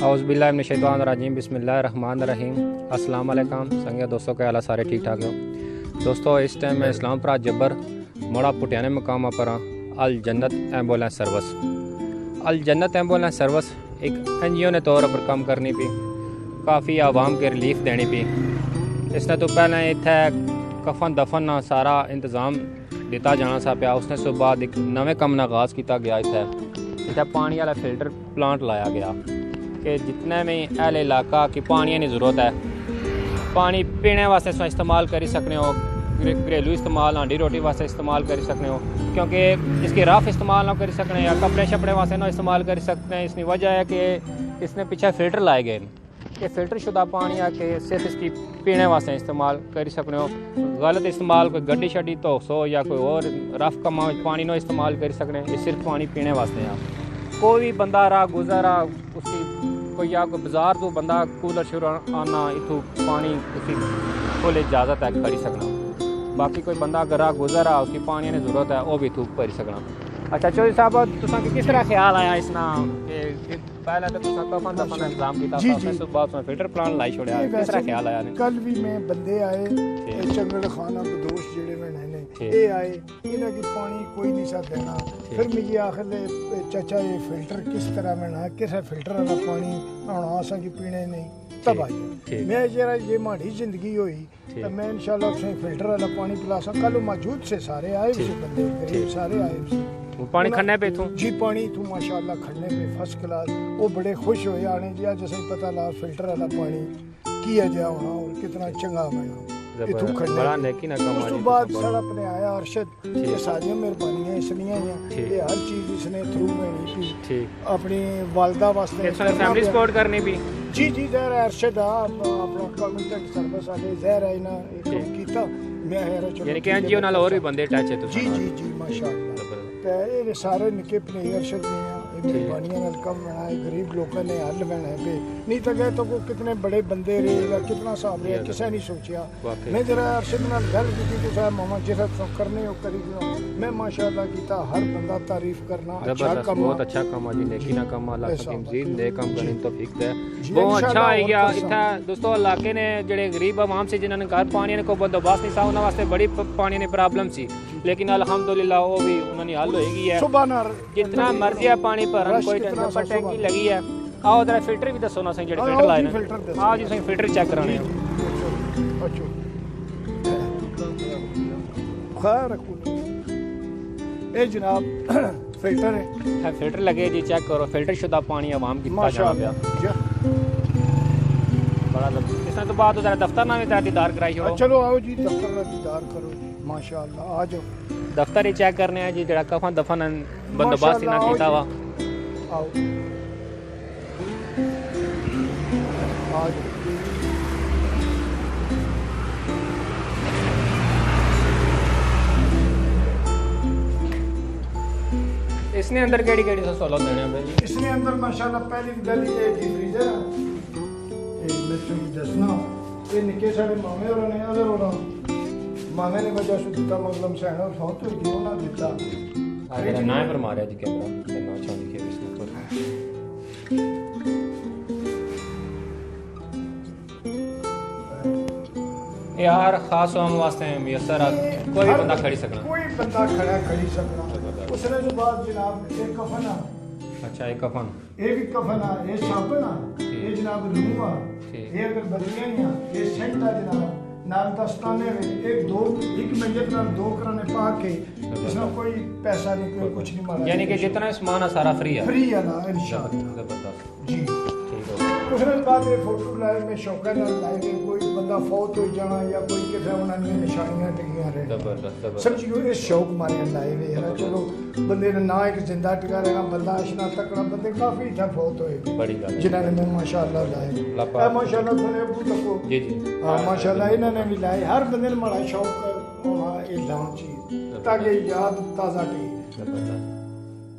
औज़ुबिल्लाहिमिनश्शैतानिर्रजीम बिस्मिल्लाहिर्रहमानिर्रहीम। अस्सलाम वालेकुम संगे दोस्तों के हाल सारे ठीक ठाक हो। दोस्तों इस टाइम मैं इस्लामपुर जब्बर मोड़ा पुटियाने मकाम पर अल जन्नत एम्बुलेंस सर्विस। अल जन्नत एम्बुलेंस सर्विस एक NGO ने तौर पर काम करनी पी, काफ़ी आवाम के रिलीफ देनी पी। इसने तो पहले इतने कफन दफन ना सारा इंतज़ाम दिता जाना सा पाया। उसने सुबह बाद एक नवे कम का आगाज़ किया गया। इतने पानी वाला फिल्टर प्लांट लाया गया कि जितने में अहले इलाका की पानी की ज़रूरत है, पानी पीने वास्ते इस्तेमाल कर सकने हो, घरेलू इस्तेमाल हांडी रोटी वास्ते इस्तेमाल कर सकने हो, क्योंकि इसकी रफ इस्तेमाल ना कर सकने या कपड़े शपड़े वास्ते ना इस्तेमाल कर सकते हैं। इसकी वजह है कि इसने पीछे फिल्टर लाए गए कि फिल्टर शुदा पानी है कि सिर्फ इसकी पीने वास्ते इस्तेमाल कर सकने हो। गलत इस्तेमाल कोई गड्डी शड्डी तो सो या कोई और रफ कमा पानी ना इस्तेमाल कर सकने, ये सिर्फ पानी पीने वास्ते है। कोई भी बंदा रहा गुजरा उसकी कोई या कोई बाजार तो बंदा कूलर शुरू आना इतों पानी उसकी फुल इजाज़त है खड़ी सकना। बाकी कोई बंदा अगर राह गुजर रहा उसकी पानी की जरूरत है वो भी तू भरी सकना। अच्छा चौधरी साहब तुसा किस तरह ख्याल आया इसना कि पहले तो तुसा कफन दफन इंतजाम किया था, फिर सुबह उसमें फिल्टर प्लांट लाई छोड़या, किस तरह ख्याल आया? कल भी मैं बंदे आए चंगड़ खाना बदोश जेड़े में ने ये आए, इन्हें की पानी कोई नहीं सा देना। फिर मुझे आखिर चाचा ये फिल्टर किस तरह में ना किस फिल्टर वाला पानी नहाना असा की पीने नहीं तब आई। मैं जरा ये माड़ी जिंदगी हुई तो मैं इंशाल्लाह उसे फिल्टर वाला पानी पिला सा। कल मौजूद से सारे आए भी बंदे गरीब सारे आए वो पानी खन्ने पे तू जी पानी तू माशाल्लाह खन्ने पे फर्स्ट क्लास। वो बड़े खुश होए आने जी जैसे पता ला फिल्टर वाला पानी किया जा होना और कितना चंगा बना बड़ा नेकी ना कम। उस बाद सड़ अपने आया अरशद, ये सारियां मेहरबानियां इसलिए हैं ये हर चीज इसने थ्रू में पी अपनी वालदा वास्ते फैमिली सपोर्ट करनी भी। जी जी जहर अरशद अपना कम्युनिटी सर्विस वाले जहर है ना कीता मैं है यानी कि NGO नाल और भी बंदे टच है तो जी जी जी माशाल्लाह ते ये सारे निके अपने अरशद ने मेहरबानियां नाल कम बनाए गरीब लोगों ने हल बना पे नहीं तो गए तो कितने बड़े बंदे रहेगा कितना साहब रहे किसी नहीं सोचा। मैं जरा अरशद नाल गल की तो साहब मामा जिस करने हो करी मैं माशाल्लाह कीता हर बंदा तारीफ करना अच्छा काम बहुत अच्छा काम जी नेकी ना काम अल्लाह की मजीद नेक काम करने तौफीक दे। बहुत अच्छा है गया इतना दोस्तों इलाके ने जेड़े गरीब आवाम से जिन्होंने घर पानी को बंदोबस्त नहीं सा उन्होंने वास्ते बड़ी पानी की प्रॉब्लम सी, लेकिन अल्हम्दुलिल्लाह वो भी उन्होंने हल होएगी है। जितना मर्जी है पानी भरन कोई टैंकी लगी है। आओ उधर फिल्टर भी दसो ना सही जेड़े फिल्टर लाए ने। हां जी सही फिल्टर चेक कराने खैर ए जनाब फिल्टर है फिल्टर लगे जी चेक करो फिल्टर शुदा पानी आवाम कितना जा गया बड़ा इसने तो बाद उधर दफ्तर ना भी दीदार कराई हो। चलो आओ जी दफ्तर में दीदार करो माशाल्लाह आ जाओ दफ्तर ही चेक करने हैं जी जेड़ा कफन दफन बंदोबस्त ना कीता वा। आओ आ जाओ इसने अंदर केड़ी केड़ी सहूलत देने हैं जी? इसने अंदर माशाल्लाह पहली गल ये है कि फ्रीजर है ये मैं तुम्हें दसना ये निके सारे मामे और ने अदर और मामे ने वजह से दिता मतलब सहना बहुत हो गया ना दिता अगर ना पर मारे जी कैमरा ना चांदी के इसमें तो यार खास हम वास्ते मुयसर कोई भी बंदा खड़ी सकना, कोई बंदा खड़ा खड़ी सकना। उसने जो बात जनाब एक कफन आ अच्छा एक कफन ये भी कफन आ ये साबन आ ये जनाब रूह आ ये अगर बदलियां ही आ ये सेंट आ जनाब नाल दस्ताने में एक मैयत नाल 2 कराने पा के इसमें कोई पैसा नहीं कोई कुछ नहीं मारा, यानी कि जितना सामान है सारा फ्री है ना इंशाल्लाह जबरदस्त जी। ठीक है उसने बाद ये फोटो लाए में शौका नाल लाए गए कोई बंदा फौत हो जाना या कोई किसी उन्होंने निशानियां टिकियां रहे जबरदस्त समझियो इस शौक मारे लाए हुए यार चलो बंदे ने ना एक जिंदा टिका रहना बंदा अशना तकड़ा बंदे काफी था फौत होए बड़ी गल जिन्होंने मैं माशाल्लाह लाए माशाल्लाह बने अबू तको जी जी हां माशाल्लाह इन्होंने भी लाए हर बंदे ने बड़ा शौक होना ये लाऊं चीज ताकि याद ताजा रहे। जबरदस्त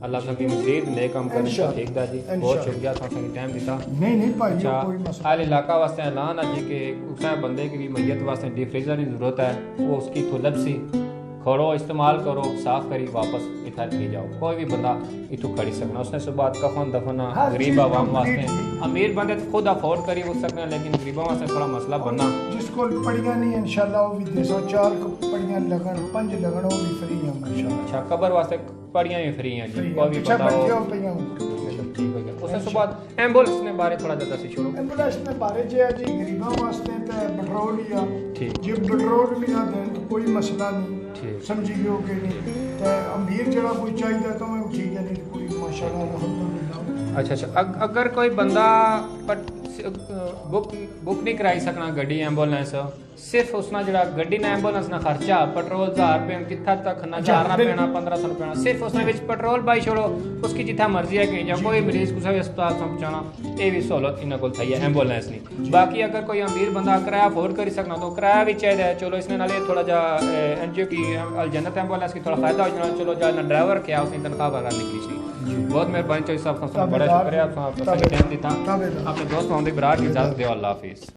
अल्लाह सबकी मजीद नेक काम करने का ठीक दा जी। बहुत शुक्रिया तुमने टाइम दिता। नहीं भाई कोई मसला हाल इलाका वास्ते ऐलान है जी कि उस बंदे की भी मैयत वास्ते डीप फ्रीजर की जरूरत है वो उसकी तुलब सी खोलो इस्तेमाल करो साफ करी वापस इधर ले जाओ कोई भी बंदा इतों खड़ी सकना उसने सुबह कफन दफना हर गरीब चीज़ आवाम complete वास्ते थी। अमीर बंदे तो खुद अफोर्ड करी वो सकते हैं लेकिन गरीबों वास्ते थोड़ा मसला बनना जिसको पढ़ियां नहीं इंशाल्लाह वो भी 204 पढ़ियां लगन 5 लगन वो भी फ्री है माशाल्लाह अच्छा कबर वास्ते पढ़ियां भी फ्री हैं जी फ्री कोई भी अच्छा बंदा बच्चे हो हो पईयां ठीक हो गया उसने सुबह एम्बुलेंस ने बारे थोड़ा ज़्यादा से शुरू एम्बुलेंस ने बारे जे जी गरीबां वास्ते ते पेट्रोल ही आ ठीक जे पेट्रोल भी ना दें तो कोई मसला नहीं ठीक समझी गयो कि नहीं ते अमीर जड़ा कोई चाहिए तो मैं ठीक है नहीं कोई माशाल्लाह अल्हम्दुलिल्लाह अच्छा अच्छा अगर कोई बंदा बुक नहीं कराई सकना गड्डी एम्बुलेंस सिर्फ उसना जड़ा गड्डी ना एम्बुलेंस ना खर्चा पेट्रोल 1000 रुपये कितना तक ना जाना पैना 1500 रुपये सिर्फ उसने विच पेट्रोल पाई छोड़ो उसकी जिथा मर्जी है कहीं जा कोई मरीज कुछ भी अस्पताल पहुंचाना ये भी सहूलत इन्होंने को थी है एम्बुलेंस नहीं बाकी अगर कोई अमीर बंदा किराया अफोर्ड कर सकना तो किराया भी चाहिए चलो इसने नाले थोड़ा जा एनजीओ की अल जन्नत एम्बुलेंस की थोड़ा फायदा हो जाना चलो जा ड्राइवर क्या उसने तनख्वाह वगैरह निकली बहुत मेहरबानी चाहिए साहब बड़ा शुक्रिया आपका टाइम देता अपने दोस्त मोहम्मद इब्रार की इजाज़त दो अल्लाह हाफिज़।